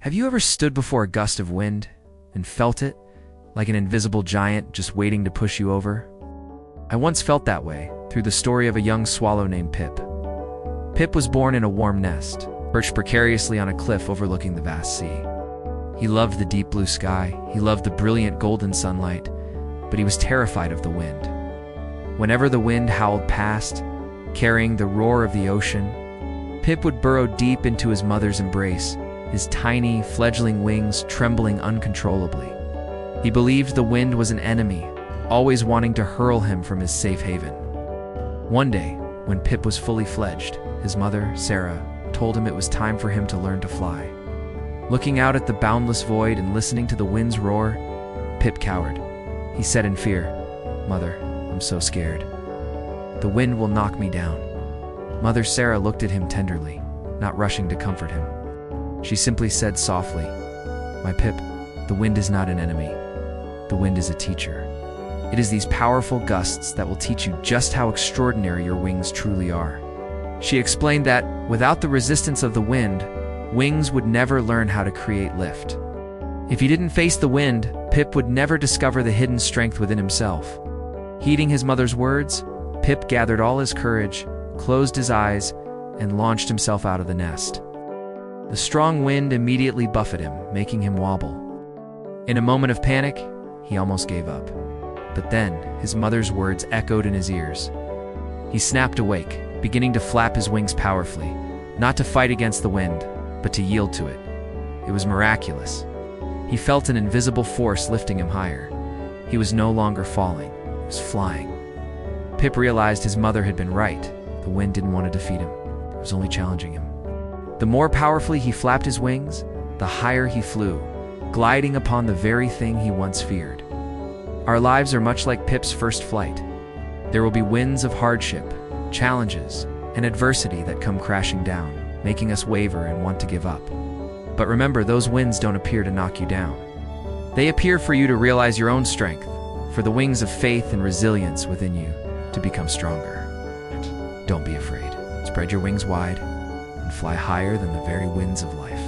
Have you ever stood before a gust of wind and felt it, like an invisible giant just waiting to push you over? I once felt that way through the story of a young swallow named Pip. Pip was born in a warm nest, perched precariously on a cliff overlooking the vast sea. He loved the deep blue sky, he loved the brilliant golden sunlight, but he was terrified of the wind. Whenever the wind howled past, carrying the roar of the ocean, Pip would burrow deep into his mother's embrace, his tiny, fledgling wings trembling uncontrollably. He believed the wind was an enemy, always wanting to hurl him from his safe haven. One day, when Pip was fully fledged, his mother, Sarah, told him it was time for him to learn to fly. Looking out at the boundless void and listening to the wind's roar, Pip cowered. He said in fear, "Mother, I'm so scared. The wind will knock me down." Mother Sarah looked at him tenderly, not rushing to comfort him. She simply said softly, "My Pip, the wind is not an enemy. The wind is a teacher. It is these powerful gusts that will teach you just how extraordinary your wings truly are." She explained that, without the resistance of the wind, wings would never learn how to create lift. If he didn't face the wind, Pip would never discover the hidden strength within himself. Heeding his mother's words, Pip gathered all his courage, closed his eyes, and launched himself out of the nest. The strong wind immediately buffeted him, making him wobble. In a moment of panic, he almost gave up. But then, his mother's words echoed in his ears. He snapped awake, beginning to flap his wings powerfully, not to fight against the wind, but to yield to it. It was miraculous. He felt an invisible force lifting him higher. He was no longer falling, he was flying. Pip realized his mother had been right. The wind didn't want to defeat him, it was only challenging him. The more powerfully he flapped his wings, the higher he flew, gliding upon the very thing he once feared. Our lives are much like Pip's first flight. There will be winds of hardship, challenges, and adversity that come crashing down, making us waver and want to give up. But remember, those winds don't appear to knock you down. They appear for you to realize your own strength, for the wings of faith and resilience within you to become stronger. Don't be afraid. Spread your wings wide and fly higher than the very winds of life.